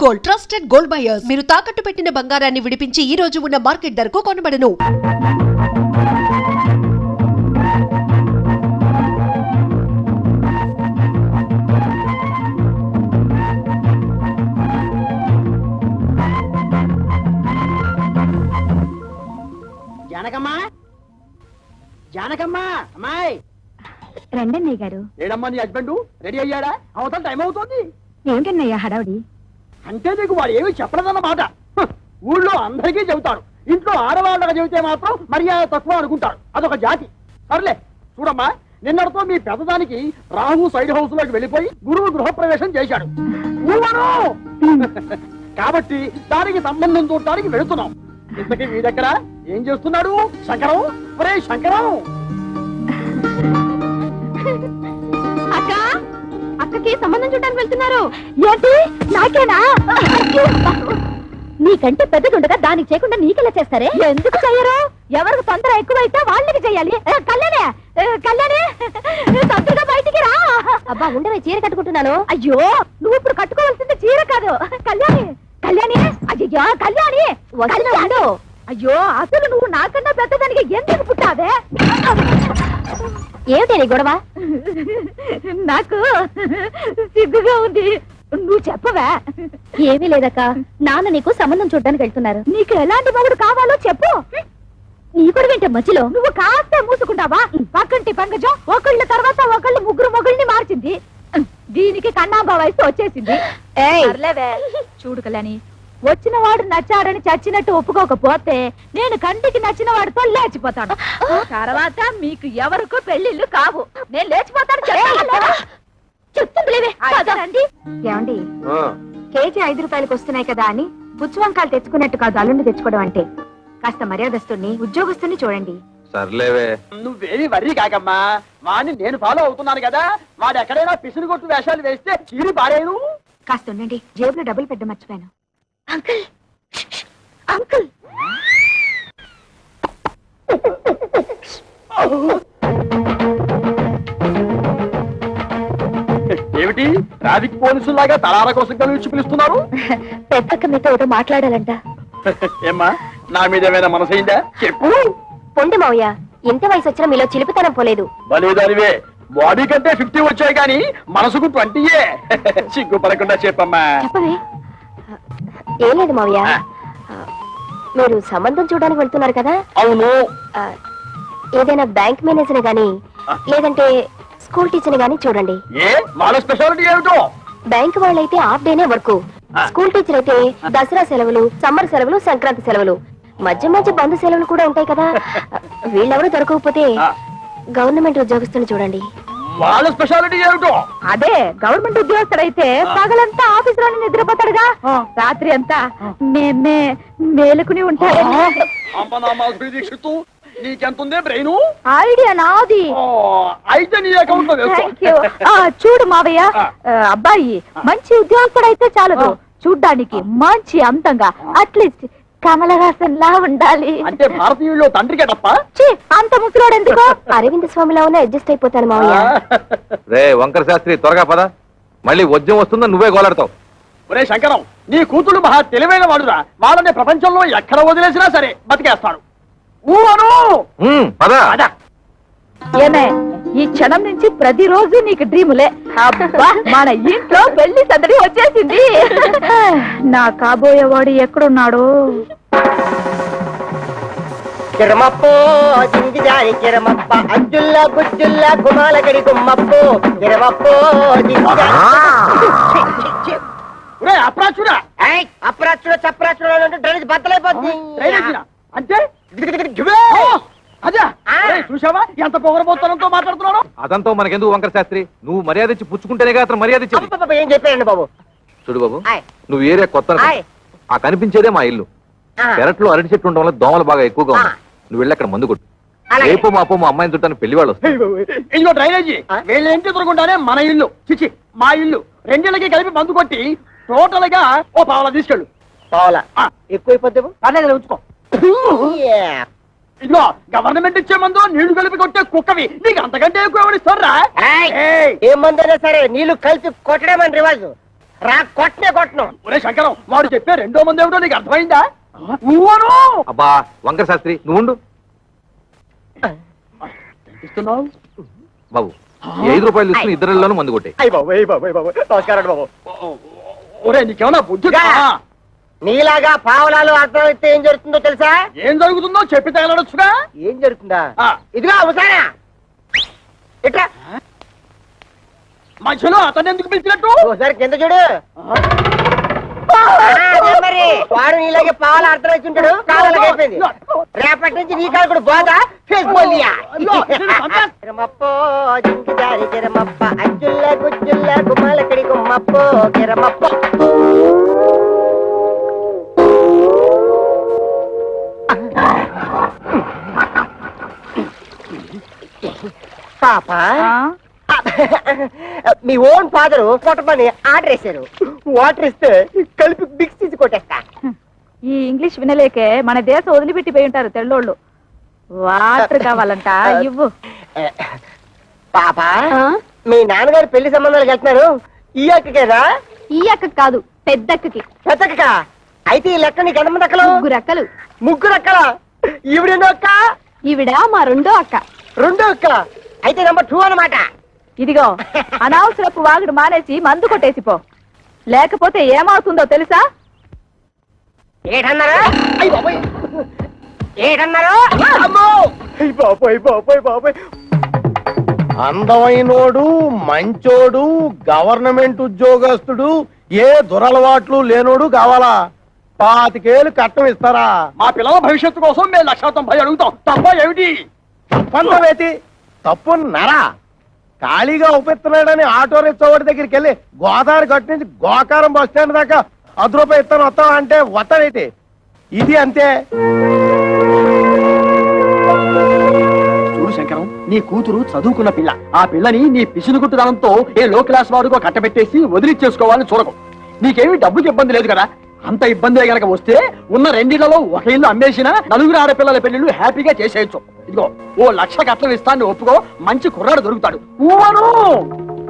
Gold, trusted gold buyers. మీరు తాకట్టు పెట్టిన బంగారాన్ని విడిపించి ఈ రోజు ఉన్న మార్కెట్ ధరకు కొనబడను. జానకమ్మా, జానకమ్మా, అమ్మాయి రండన్నయ్య గారు. ఏడమ్మా నీ హస్బెండ్ రెడీ అయ్యాడా? అవతల టైం అవుతుంది. ఏమిటన్నయ్య హడావుడి? అంటే నీకు వాడు ఏమి చెప్పలేదన్నమాట. ఊళ్ళో అందరికీ చెబుతారు, ఇంట్లో ఆడవాళ్ళగా చెబితే మాత్రం మర్యాద తక్కువ అనుకుంటారు. అదొక జాతి. సర్లే చూడమ్మా, నిన్నటితో మీ పెద్దదానికి రాహు సైడ్ హౌస్ లోకి వెళ్ళిపోయి గురువు గృహప్రవేశం చేశాడు. కాబట్టి దానికి సంబంధం చూడటానికి వెళుతున్నాం. ఇంతకీ మీ దగ్గర ఏం చేస్తున్నాడు శంకరం? ఒరే శంకరం! అక్క, అక్కకి సంబంధం చూడడానికి వెళ్తున్నారు. ఏంటి నాకేనా? నీకంటే పెద్దదుండగా దానికి చేయకుండా నీకెలా చేస్తారే? ఎందుకు చెయ్యరు? ఎవరికి తొందర ఎక్కువైతే వాళ్ళకి చెయ్యాలి. కళ్యాణే, కళ్యాణే, తొందరగా బయటికి రా. అబ్బా ఉండవే, చీర కట్టుకుంటున్నాను. అయ్యో, నువ్వు ఇప్పుడు కట్టుకోవాల్సింది చీర కాదు. కళ్యాణి, కళ్యాణి, అయ్యో కళ్యాణి వస్తున్నాడు. అయ్యో, అసలు నువ్వు నాకన్నా పెద్దదానికి ఎందుకు పుట్టావే? ఏమిటి నీ గొడవ? నాకు సిగ్గుగా ఉంది. నువ్వు చెప్పవా? ఏమీ లేదక్క, నాన్న నీకు సంబంధం చూడడానికి వెళ్తున్నారు. నీకు ఎలాంటి మొగుడు కావాలో చెప్పు. నీ కూడా వింటే మధ్యలో నువ్వు కాస్త మూసుకుంటావా? పక్కంటి పంకజం ఒకళ్ళ తర్వాత ఒకళ్ళు ముగ్గురు మొగుల్ని మార్చింది. దీనికి కన్నాంబ వయసు వచ్చేసింది. చూడు కళ్యాణి, వచ్చిన వాడు నచ్చాడని చచ్చినట్టు ఒప్పుకోకపోతే నేను కంటికి నచ్చిన వాడితో లేచిపోతాను. తర్వాత మీకు ఎవరికో పెళ్లిళ్ళు కావు. నేను లేచిపోతాను. చెప్తుంది. ఏమండి, కేజీ 5 రూపాయలకు వస్తున్నాయి కదా అని పుచ్చు వంకాయలు తెచ్చుకున్నట్టు కాదు అల్లుండి తెచ్చుకోవడం అంటే. కాస్త మర్యాదస్తుని ఉద్యోగస్తుని చూడండి. సర్లేవే, నువ్వేమి వర్రీ కాకమ్మా. వాడిని నేను ఫాలో అవుతున్నాను కదా. వాడు ఎక్కడైనా పిసిని కొట్టు వేషాలు వేస్తే చీరి పారేను. కాస్త ఉండండి, జేబులో డబ్బులు పెట్ట మర్చిపోయాను. Uncle, uncle. ఏమిటి ట్రాఫిక్ పోలీసులాగా తలాల కోసం కలిసి పిలుస్తున్నారు? పెద్దక్క మీతో ఒకటి మాట్లాడాలంట. ఏమ్మా, నా మీద ఏమైనా మనసైందా? చెప్పు. పొండి మావయ్య, ఎంత వయసు వచ్చినా మీలో చిలిపితనం పోలేదు. బలేదానివే, బాడీ కంటే 50 వచ్చాయి కానీ మనసుకు 20. సిగ్గుపడకుండా చెప్పమ్మా. చెప్పవే. ఏం లేదు మావయ్య, మీరు సంబంధం చూడడానికి వెళ్తున్నారు కదా? అవును. ఏదైనా బ్యాంక్ మేనేజర్ గాని లేదంటే స్కూల్ టీచర్ గాని చూడండి. ఏ వాళ్ళ స్పెషాలిటీ ఏమిటో? బ్యాంక్ వాళ్ళైతే హాఫ్ డేనే వర్క్. స్కూల్ టీచర్ అయితే దసరా సెలవులు, సమ్మర్ సెలవులు, సంక్రాంతి సెలవులు, మధ్య మధ్య బంధు సెలవులు కూడా ఉంటాయి కదా. వీళ్ళెవరూ దొరకకపోతే గవర్నమెంట్ ఉద్యోగస్తుని చూడండి. వాళ్ళ స్పెషాలిటీ ఏమిటో? అదే, గవర్నమెంట్ ఉద్యోగస్తుడైతే పగలంతా ఆఫీస్ లోనే నిద్రపోతాడుగా, రాత్రి అంతా మేలుకుని ఉంటాడు. నీకెంతుందే బ్రెయిన్? ఐడియా నాది. అయితే నీ అకౌంట్ లో చూడు మావయ్య, అబ్బాయి మంచి ఉద్యోగస్తుడైతే చాలదు, చూడ్డానికి మంచి అందంగా, అట్లీస్ట్ కమలహాసన్ లా ఉండాలి. అంటే భారతీయుల్లో తండ్రికే తప్ప అంత ముసలోడు ఎందుకు? అరవింద్ స్వామిలా ఉన్న అడ్జస్ట్ అయిపోతాను మావయ్య. రే వంకర శాస్త్రి, త్వరగా పద, మళ్ళీ వద్యం వస్తుందని నువ్వే గోలాడతావు. ఒరే శంకరం, నీ కూతురు మహా తెలివైన వాడురా. వాళ్ళని ప్రపంచంలో ఎక్కడ వదిలేసినా సరే బతికేస్తాడు. ఏమే, ఈ క్షణం నుంచి ప్రతిరోజు నీకు డ్రీములే. మన ఇంట్లో పెళ్లి సందడి వచ్చేసింది. నా కాబోయేవాడు ఎక్కడున్నాడు? కిరమప్పో జింగిజారి కిరమప్ప అజ్జుల్లా గుజ్జుల్లా గుమాలగడి గుమ్మప్పో కిరమప్పో అప్రాచుడా అప్రాచుడ చప్రాచుడ డ్రైనేజ్ బద్దలైపోతుంది. అంటే అదే చూసావా ఎంత పొగరబోతనంతో మాట్లాడుతున్నాను? అదంతా మనకెందుకు వంకర శాస్త్రి, నువ్వు మర్యాద ఇచ్చి పుచ్చుకుంటేనే అతను మర్యాద ఇచ్చి. ఏం చెప్పారండి బాబు? చూడు బాబు, నువ్వు ఏరియా కొత్త, ఆ కనిపించేదే మా ఇల్లు. పెరట్లో అరటి చెట్టు ఉండడం వల్ల దోమలు బాగా ఎక్కువగా ఉన్నాయి. నువ్వు వెళ్ళి అక్కడ మందు కొట్టు. రేపు మాపో మా అమ్మాయిని చుట్టాను పెళ్లి వాళ్ళు వస్తారు. ఇదిగో డ్రైనేజీ, వీళ్ళ ఇంటి దొరకుండానే మన ఇల్లు చిచి మా ఇల్లు రెండిళ్ళకి కలిపి మందు కొట్టి టోటల్ గా ఓ పావలా తీసుకెళ్ళు. పావలా ఎక్కువైపోద్దేమో, పర్లేదు ఉంచుకో. ఇదిగో గవర్నమెంట్ ఇచ్చే మందు నీళ్లు కలిపి కొట్టే కుక్కవి నీకు అంతకంటే ఎక్కువ ఎవరిస్తారా? ఏ మందైనా సరే నీళ్లు కలిపి కొట్టడమని రివాజు. రా కొట్టనే కొట్టను. ఒరే శంకరం, వాడు చెప్పే రెండో మంది ఏమిటో నీకు అర్థమైందా? నువ్వును అబ్బా వంకర శాస్త్రి నువ్వు ఉండు. ఇస్తున్నావు. బాబు ఈ 5 రూపాయలు తీసుకుని ఇద్దరిలోనూ మందు కొట్టే. అయ్య బాబు, అయ్య బాబు, అయ్య బాబు, నమస్కారం బాబు. ఒరే నీకేమన్నా బుద్ధి గా. నీలాగా పావులాలు అర్థమైతే ఏం జరుగుతుందో తెలుసా? ఏం జరుగుతుందో చెప్పి తగలడొచ్చుగా. ఏం జరుగుతుందా? ఆ. ఇదిగో అవసానా ఇట్లా మధ్యలో అతను ఎందుకు పిలిచినట్టు? ఒకసారి కింద చూడు. అదే మరి వాడు నీలాగే పావులు అర్థమైతే ఉంటాడు. కావాలకి అయిపోయింది. రేపటి నుంచి నీ కాలు కూడా బాగా ఫేస్ బోలియా. కిరమప్పో జింకి జారి కిరమప్ప అజ్జుల్ల గుజ్జుల్ల గుమ్మలకడి గుమ్మప్పో కిరమప్పో. పాప మీ ఓన్ ఫాదర్ కొట్టమని ఆర్డర్ వేశారు. వాటర్ ఇస్తే కలిపి మిక్స్ తీసి కొట్టేస్తా. ఈ ఇంగ్లీష్ వినలేకే మన దేశం వదిలిపెట్టిపోయి ఉంటారు తెల్లోళ్ళు. వాటర్ కావాలంట ఇవ్వు. పాప మీ నాన్నగారు పెళ్లి సంబంధాలకు వెళ్తున్నారు. ఈ అక్కకేనా? ఈ అక్క కాదు, పెద్దక్కకి. పెద్దక్క. అయితే ఈ లెక్క నీకు ఎంతమంది అక్కలు? 3 అక్కలు. 3 అక్కల. ఈవిడెన్నో అక్క? ఈవిడ మా రెండో అక్క. 2 అక్క. అయితే నెంబర్ 2 అన్నమాట. ఇదిగో అనవసరపు వాగుడు మానేసి మందు కొట్టేసిపో, లేకపోతే ఏమవుతుందో తెలుసా? ఏటన్నారా? ఏటన్నారా? అందమైనోడు, మంచోడు, గవర్నమెంట్ ఉద్యోగస్తుడు, ఏ దురలవాట్లు లేనోడు కావాలా? 25 ఏళ్ళు కట్నం ఇస్తారా? మా పిల్లల భవిష్యత్తు కోసం మేము 190 అడుగుతాం. తప్ప ఏమిటి? తప్పంతవేతి తప్పున్నారా? ఖాళీగా ఉపయోగిస్తున్నాడని ఆటో రిక్షావాడి దగ్గరికి వెళ్ళి గోదావరి గట్టు నుంచి గోకారం బస్ స్టాండ్ దాకా 10 రూపాయలు ఇస్తాను వస్తావా అంటే వస్తాడేటి? ఇది అంతే. చూడు శంకరం, నీ కూతురు చదువుకున్న పిల్ల. ఆ పిల్లని నీ పిసినుగుట్టుదనంతో ఏ లో క్లాస్ వాడుకో కట్టబెట్టేసి వదిలిచ్చేసుకోవాలని చూడకు. నీకేమి డబ్బుకి ఇబ్బంది లేదు కదా. అంత ఇబ్బంది గనక వస్తే ఉన్న 2 ఇళ్లలో ఒక ఇల్లు అమ్మేసినా 4 ఆడపిల్లల పెళ్లిళ్ళు హ్యాపీగా చేసేయచ్చు. ఇదిగో ఓ 1,00,000 కట్నం ఇస్తాన్ని ఒప్పుకో, మంచి కుర్రాడు దొరుకుతాడు.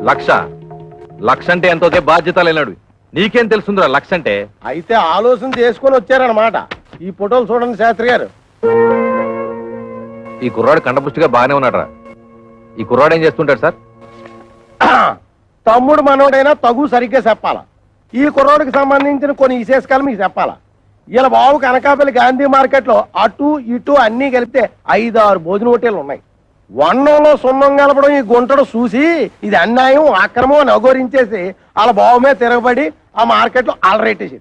లక్ష అంటే ఎంతో బాధ్యత లేనాడు. నీకేం తెలుసుందిరా లక్ష అంటే? అయితే ఆలోచన చేసుకొని వచ్చారనమాట. ఈ ఫోటోలు చూడండి శాస్త్రి గారు. ఈ కుర్రాడు కండపుష్టిగా బాగానే ఉన్నాడురా. ఈ కుర్రాడు ఏం చేస్తుంటాడు సార్? తమ్ముడు మనోడైనా తగు సరిగ్గా చెప్పాలా. ఈ కుర్రోడికి సంబంధించిన కొన్ని విశేషాలు మీకు చెప్పాలా. ఇలా బాబు కనకాపల్లి గాంధీ మార్కెట్ లో అటు ఇటు అన్ని కలిపితే 5-6 భోజన హోటళ్లు ఉన్నాయి. వన్నంలో సున్నం కలపడం ఈ గుంటడు చూసి ఇది అన్యాయం, అక్రమం అని అఘోరించేసి వాళ్ళ బాబు మీద తిరగబడి ఆ మార్కెట్ లో అలరేటేసి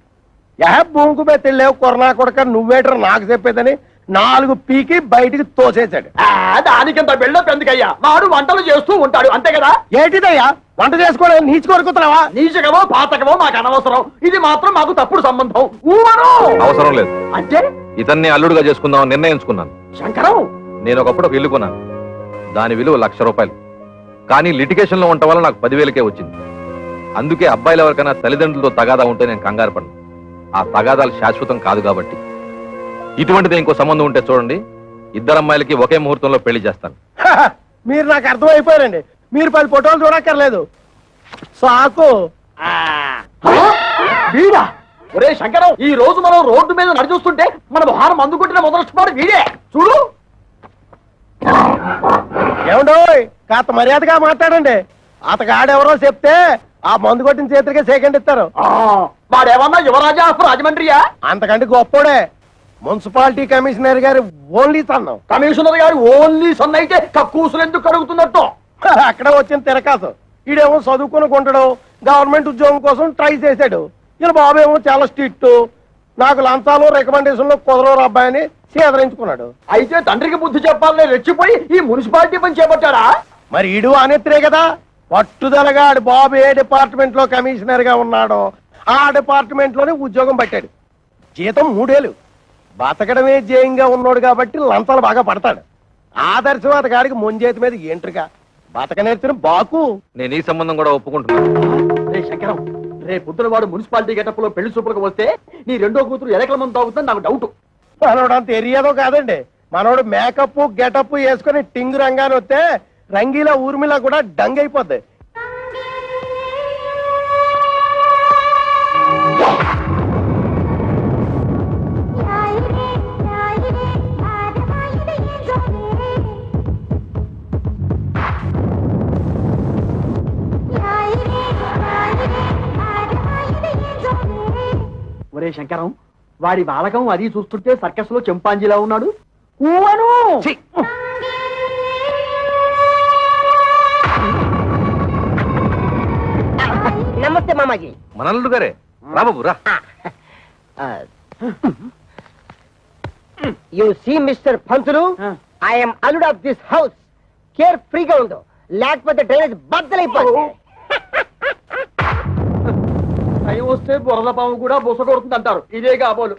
భూమికి మీద తెలియవు కొరనా కొడక నువ్వేటర్ నాకు చెప్పేదని 4 పీకి బయటికి తోసేశాడు. దానికింత బిల్డప్ ఎందుకయ్యా? వాడు వంటలు చేస్తూ ఉంటాడు అంతే కదా. ఏంటిదయ్యా వంట చేసుకోవడం? నీచు కొరుకుతున్నావా? నీచకమో పాతకమో మాకు అనవసరం. ఇది మాత్రం మాకు తప్పుడు సంబంధం. అవసరం లేదు. అంటే ఇతన్ని అల్లుడుగా చేసుకుందామని నిర్ణయించుకున్నాను. శంకరం, నేను ఒకప్పుడు ఒక ఇల్లు కొన్నాను. దాని విలువ 1,00,000 రూపాయలు. కానీ లిటిగేషన్ లో ఉండటం వల్ల నాకు 10,000కే వచ్చింది. అందుకే అబ్బాయిలు ఎవరికైనా తల్లిదండ్రులతో తగాదా ఉంటే నేను కంగారు పడను. ఆ తగాదాలు శాశ్వతం కాదు కాబట్టి. ఇటువంటిది ఇంకో సంబంధం ఉంటే చూడండి, 2 అమ్మాయిలకి ఒకే ముహూర్తంలో పెళ్లి చేస్తాను. మీరు నాకు అర్థమైపోయారండి. మీరు 10 ఫోటోలు చూడక్కర్లేదు. సాకు. వీడా? ఒరే శంకరం, ఈ రోజు మనం రోడ్డు మీద నడిచొస్తుంటే మన భారం అందుకుంటున్న మొదలస్తున్నారు వీడే. చూడు. ఏమండో కాస్త మర్యాదగా మాట్లాడండి. అతగాడెవరో చెప్తే ఆ మందు కొట్టిన చేతులకే సెకండ్ ఇస్తారు. వాడేమన్నా యువరాజా ఆఫ్ రాజమండ్రియా? అంతకంటే గొప్పోడే. మున్సిపాలిటీ కమిషనర్ గారి ఓన్లీ సన్నం. కమిషనర్ గారు ఓన్లీ సన్ అయితే కక్కూసులు ఎందుకు కడుగుతున్నట్టు? అక్కడ వచ్చిన తిరకాసు. ఈడేమో చదువుకుని కొంటాడు, గవర్నమెంట్ ఉద్యోగం కోసం ట్రై చేశాడు. ఇలా బాబేమో చాలా స్ట్రిక్ట్, నాకు లంచాలు రికమెండేషన్లు కుదరవు అబ్బాయిని సేదరించుకున్నాడు. అయితే తండ్రికి బుద్ధి చెప్పాలని రెచ్చిపోయి ఈ మున్సిపాలిటీ పని చేపట్టాడా? మరి ఈడు అనేత్రే కదా పట్టుదలగా ఆడు బాబు ఏ డిపార్ట్మెంట్ లో కమిషనర్ గా ఉన్నాడో ఆ డిపార్ట్మెంట్ లోనే ఉద్యోగం పట్టాడు. జీతం 3 ఏళ్ళు. బతకడమే జయంగా ఉన్నాడు కాబట్టి లంచాలు బాగా పడతాడు. ఆదర్శవాద గారికి ముంజేతి మీద ఏంట్రుగా బతక నేర్చిన బాకు. నేను ఈ సంబంధం కూడా ఒప్పుకుంటున్నాను. రే శంకరం, రే పొద్దున వాడు మున్సిపాలిటీ గెటప్ లో పెళ్లి చూపులకు వస్తే నీ రెండో కూతురు ఎలకల మంది తాగుతుందని నాకు డౌట్. మనోడు అంత ఎరియాదో కాదండి. మనోడు మేకప్ గెటప్ వేసుకుని టింగు రంగాన్ని వస్తే రంగీలా ఊర్మిలా కూడా డంగ్ అయిపోద్ది. ఒరే శంకరం, వాడి బాలకం అది చూస్తుంటే సర్కస్ లో చింపాంజీలా ఉన్నాడు. ఊవను నమస్తే మామాజీ. మనల్లుడు గారే రా బాబు రా. You see mister Pantulu, I'm అల్లుడ్ ఆఫ్ దిస్ హౌస్. కేర్ ఫ్రీగా ఉండు, లేకపోతే డ్రైనేజ్ బద్దలైపోతుంది. టైం వస్తే బురద పాము కూడా బుస కొడుతుంది అంటారు. ఇదే కాబోలు.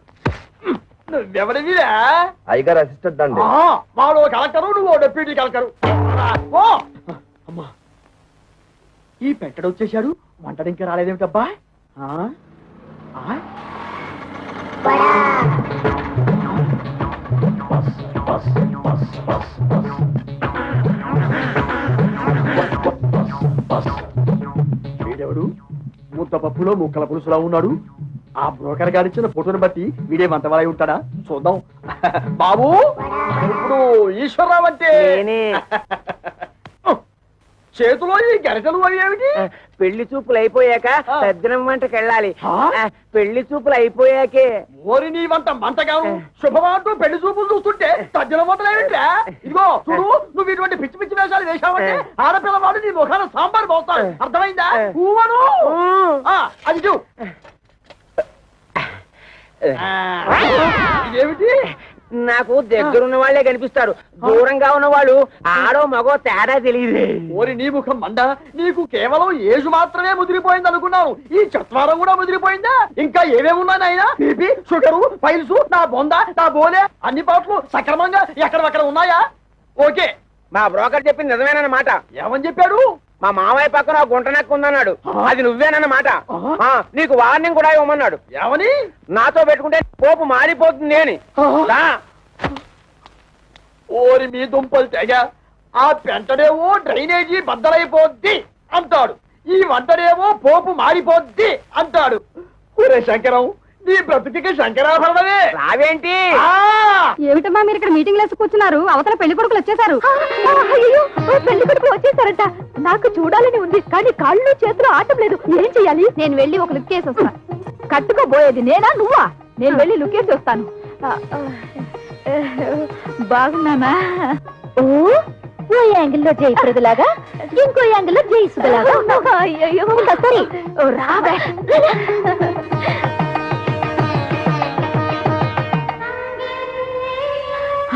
నువ్వెవడివిరా? అయ్యగారు అసిస్టెంట్ అండి. వాడు కలెక్టరు, నువ్వు డెప్యూటీ కలెక్టరు. ఓ అమ్మా, ఈ పెట్టడు వచ్చేసాడు. వంటడు ఇంకా రాలేదేమిటబ్బా? వీడెవడు? ముద్దపప్పులో ముక్కల పులుసులా ఉన్నాడు. ఆ బ్రోకర్ గారిచ్చిన ఫోటోని బట్టి వీడే వంటవాలై ఉంటాడా? చూద్దాం. బాబు, ఇప్పుడు ఈశ్వరరావు అంటే చేతిలో ఈ గరిటలు అవి ఏమిటి? పెళ్లి చూపులు అయిపోయాక తద్దినం వంటకి వెళ్ళాలి. పెళ్లి చూపులు అయిపోయాకే. ఓరి నీ వంట మంటగాను శుభమాంటూ పెళ్లి చూపులు చూస్తుంటే తజ్జల వంటలేమిట్రా? ఇదిగో చూడు, నువ్వు ఇటువంటి పిచ్చి పిచ్చి వేషాలు వేశావంటే ఆడపిల్ల వాడు నీ ముఖాన సాంబార్ పోతాడు. అర్థమైందా? ఊవను అది చూ. ఇదేమిటి? నాకు దగ్గరున్న వాళ్ళే కనిపిస్తారు, దూరంగా ఉన్న వాళ్ళు ఆడో మగో తేడా తెలియదు. ఓరి నీ ముఖం మండ, నీకు కేవలం ఏజు మాత్రమే ముదిరిపోయింది అనుకున్నాను. ఈ చత్వారం కూడా ముదిరిపోయిందా? ఇంకా ఏమేమి ఉన్నాయి నాయనా? బీపీ, షుగరు, పైల్స్, నా బొంద, నా బోలే అన్ని పాటలు సక్రమంగా ఎక్కడక్కడ ఉన్నాయా? ఓకే. మా బ్రోకర్ చెప్పింది నిజమేనన్నమాట. ఏమని చెప్పాడు? మా మావయ్య పక్కన గుంట నక్కు ఉందన్నాడు. అది నువ్వేనన్నమాట. నీకు వార్నింగ్ కూడా ఇవ్వమన్నాడు. ఏమని? నాతో పెట్టుకుంటే పోపు మారిపోతుంది అని. ఓరి మీ దుంపలు తెగ, ఆ పెంటడేమో డ్రైనేజీ బద్దలైపోద్ది అంటాడు, ఈ వంటడేమో పోపు మారిపోద్ది అంటాడు. ఒరే శంకరం, నీ బ్రతుకి శంకరాభరణమే. రావేంటి? ఏమిటమ్మా మీరు ఇక్కడ మీటింగ్ లేసి కూర్చున్నారు? అవతల పెళ్లి కొడుకులు వచ్చేసారు. పెళ్లి కొడుకులు వచ్చేసారట. నాకు చూడాలని ఉంది, కానీ కాళ్ళు చేతులు ఆటం లేదు. ఏం చెయ్యాలి? నేను వెళ్ళి ఒక లుక్ వేసి వస్తాను. కట్టుకోబోయేది నేనా నువ్వా? నేను వెళ్ళి లుక్ వేసి వస్తాను. బాగున్నానా? ఓ యాంగిల్లో జయప్రదలాగా, ఇంకో యాంగిల్లో జయసుదలాగా. అయ్యో సరే రావే.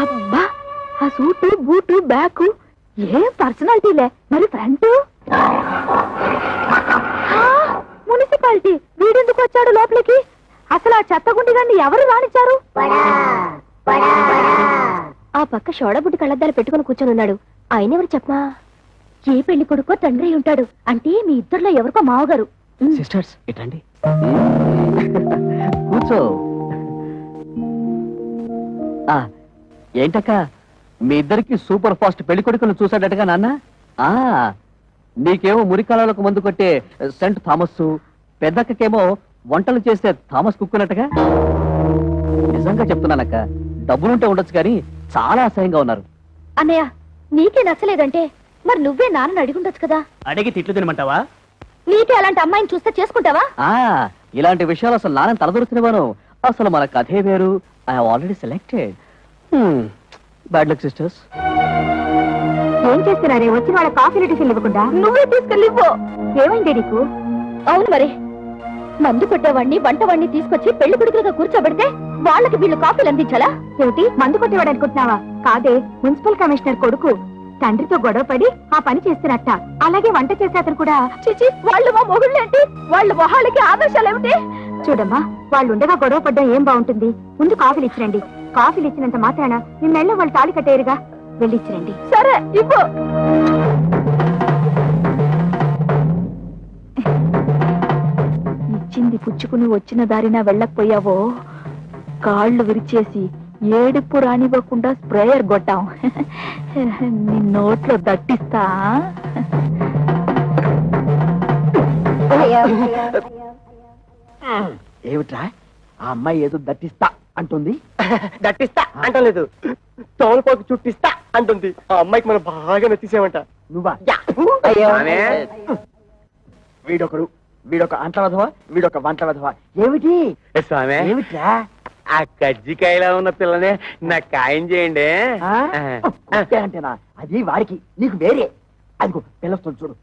అబ్బా, ఆ సూటు బూటు బ్యాగు ఏం పర్సనాలిటీలే. మరి ఫ్రంట్ మున్సిపాలిటీ. వీడెందుకు వచ్చాడు లోపలికి? అసలు ఆ చెత్తగుండి గారిని ఎవరు రానిచ్చారు? ఆ పక్క షోడబుడ్డి కళ్ళద్దాలు పెట్టుకుని కూర్చొని ఉన్నాడు. ఆయన ఎవరు చెప్పమా? ఏ పెళ్లి కొడుకో తండ్రి ఉంటాడు. అంటే మీ ఇద్దరిలో ఎవరికో మావగారు. సిస్టర్స్ ఇటండి, కూర్చో. ఏంటక్క, మీ ఇద్దరికి సూపర్ ఫాస్ట్ పెళ్లి కొడుకును చూసాడటగా నాన్న? నీకేమో మురికాలకు మందు కొట్టే సెంట్ థామస్, పెద్దక్కకేమో వంటలు చేసే థామస్ కుక్కునట్టుగా. నిజంగా చెప్తున్నానక్క, డబ్బులుంటే ఉండొచ్చు కానీ చాలా అసహ్యంగా ఉన్నారు. అన్నయ్య, నీకే నచ్చలేదంటే మరి నువ్వే నాన్నని అడిగుండొచ్చు కదా. అడిగి తిట్లు తినమంటావా? నీకే అలాంటి అమ్మాయిని చూస్తే చేసుకుంటావా? ఇలాంటి విషయాలు అసలు నాన్న తలదొరుకునేవాను. అసలు మన కథే వేరు. I have already selected. Bad luck sisters. ఏం చేస్తున్నారే? వచ్చి వాళ్ళ కాఫీ టిఫిన్ ఇవ్వకుండా నువ్వే తీసుకెళ్ళిపో. ఏమైంది నీకు? అవును మరి, మందు కొట్టేవాడిని వంటవాడిని తీసుకొచ్చి పెళ్లి కొడుకులుగా కూర్చోబెడితే వాళ్ళకి వీళ్ళు కాఫీలు అందించాలా? ఏమిటి, మందు కొట్టేవాడు అనుకుంటున్నావా? కాదే, మున్సిపల్ కమిషనర్ కొడుకు తండ్రితో గొడవపడి ఆ పని చేస్తున్నట్ట. అలాగే వంట చేసే అతను కూడా. చిచి, వాళ్ళు మా మొగుళ్ళేంటి? వాళ్ళ మొహాలకి ఆదర్శాలు ఏమిటి? చూడమ్మా, వాళ్ళు ఉండగా గొడవ పడ్డం ఏం బాగుంటుంది? ముందు కాఫీలు ఇచ్చిరండి. కాఫీలు ఇచ్చినంత మాత్రాన నిన్నెళ్ళ వాళ్ళు తాళి కట్టేరుగా. వెళ్ళిచ్చిరండి. సరే ఇవ్వు. ఇచ్చింది పుచ్చుకుని వచ్చిన దారిన వెళ్ళకపోయావో కాళ్ళు విరిచేసి ఏడుపు రానివ్వకుండా స్ప్రేయర్ కొట్టాం. నీ నోట్లో దట్టిస్తా. ఏమిట్రా, ఆ అమ్మాయి ఏదో దట్టిస్తా అంటుంది? దట్టిస్తా అంటలేదు, తోలుపోకి చుట్టిస్తా అంటుంది. ఆ అమ్మాయికి మనం బాగా నచ్చేసామంట. నువ్వా? వీడొకడు వీడొక అంట వెధవ, వీడొక వంట వెధవ. ఏమిటి స్వామి ఏమిట్రా? ఆ కజ్జికాయలో ఉన్న పిల్లనే నాకు ఖాయం చేయండి. ఆ? కొట్టే అంటేనా? అది వాడికి, నీకు వేరే. అదిగో పిల్లొస్తుంది చూడు.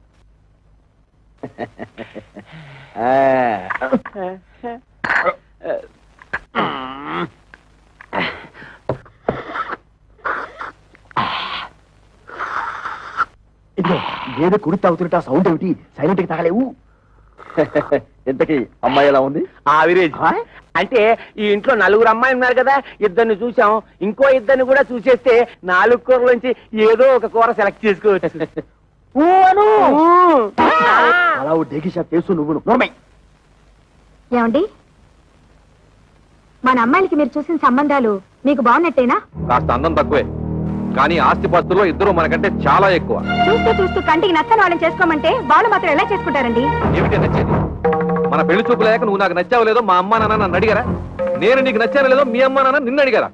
ఇదిగో ఏదో కుడి తాగుతున్నట్టు సౌండ్ ఏమిటి? సైలెంట్ గా తాగలేవు. ఇంతకీ అమ్మాయి ఎలా ఉంది? ఆవిరేజ్. ఆ? అంటే ఈ ఇంట్లో నలుగురు అమ్మాయిలు ఉన్నారు కదా, ఇద్దరిని చూసాం, ఇంకో ఇద్దరిని కూడా చూసేస్తే 4 కూరలోంచి ఏదో ఒక కూర సెలెక్ట్ చేసుకోవచ్చు. అలా డేకిషా తెలుసు నువ్వు నోర్మై. ఏమండి, మన అమ్మాయిలకి మీరు చూసిన సంబంధాలు మీకు బాగున్నట్టేనా? కాస్త అందం తక్కువే, కానీ ఆస్తిపాస్తుల్లో ఇద్దరు మనకంటే చాలా ఎక్కువ. చూస్తూ చూస్తూ కంటికి నచ్చని వాళ్ళని చేసుకోమంటే వాళ్ళు మాత్రం ఎలా చేసుకుంటారండి? ఏమిటి నచ్చేది? మన పెళ్లి చూపులేక నువ్వు నాకు నచ్చావు లేదో మా అమ్మా నాన్న నన్ను అడిగారా? నేను నీకు నచ్చాను లేదో మీ అమ్మా నాన్న నిన్ను అడిగారా?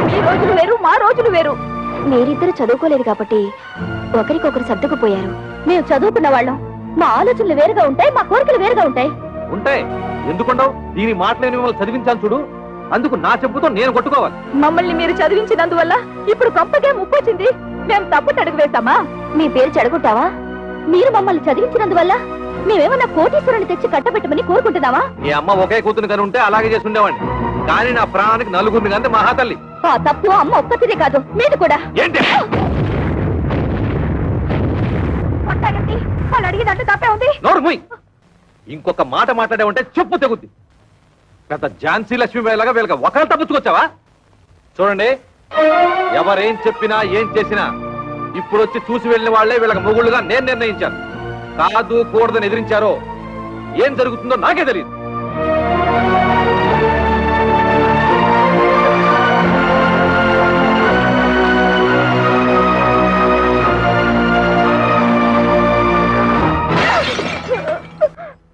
మీ రోజులు వేరు, మా రోజులు వేరు. మీరిద్దరు చదువుకోలేదు కాబట్టి ఒకరికొకరు సర్దుకుపోయారు. మేము చదువుకున్న వాళ్ళం, మా ఆలోచనలు వేరుగా ఉంటాయి, మా కోరికలు వేరుగా ఉంటాయి. ఉంటాయి, ఎందుకుండవు? దీని మాటలేని మిమ్మల్ని చదివించాను చూడు, అందుకు నా చెప్పుతో నేను కొట్టుకోవాలి. మమ్మల్ని మీరు చదివించినందువల్ల ఇప్పుడు గొప్పకే ముప్పొచ్చింది. మేము తప్పు అడుగు వేస్తామా? మీ పేరు చెడగొట్టావా? మీరు మమ్మల్ని చదివించినందువల్ల మేమేమన్నా కోటీశ్వరుని తెచ్చి కట్టబెట్టమని కోరుకుంటున్నావా? మీ అమ్మ ఒకే కూతురు కని ఉంటే అలాగే చేసి ఉండేవాడిని, కానీ నా ప్రాణానికి నలుగురిని కంటే మహాతల్లి. ఆ తప్పు అమ్మ ఒక్కతిదే కాదు, మీది కూడా. ఏంటి? కొట్టాలండి, వాళ్ళు అడిగినట్టు తప్పే ఉంది. నోరు మూయ్. ఇంకొక మాట మాట్లాడే ఉంటే చెప్పు తెగుద్ది. పెద్ద ఝాన్సీ లక్ష్మీబాయిలాగా వీళ్ళకి ఒకరు తప్పుచ్చుకొచ్చావా? చూడండి, ఎవరేం చెప్పినా ఏం చేసినా ఇప్పుడు వచ్చి చూసి వెళ్ళిన వాళ్లే వీళ్ళకి మొగుళ్ళుగా నేను నిర్ణయించాను. కాదు కూడదని ఎదిరించారో ఏం జరుగుతుందో నాకే తెలియదు.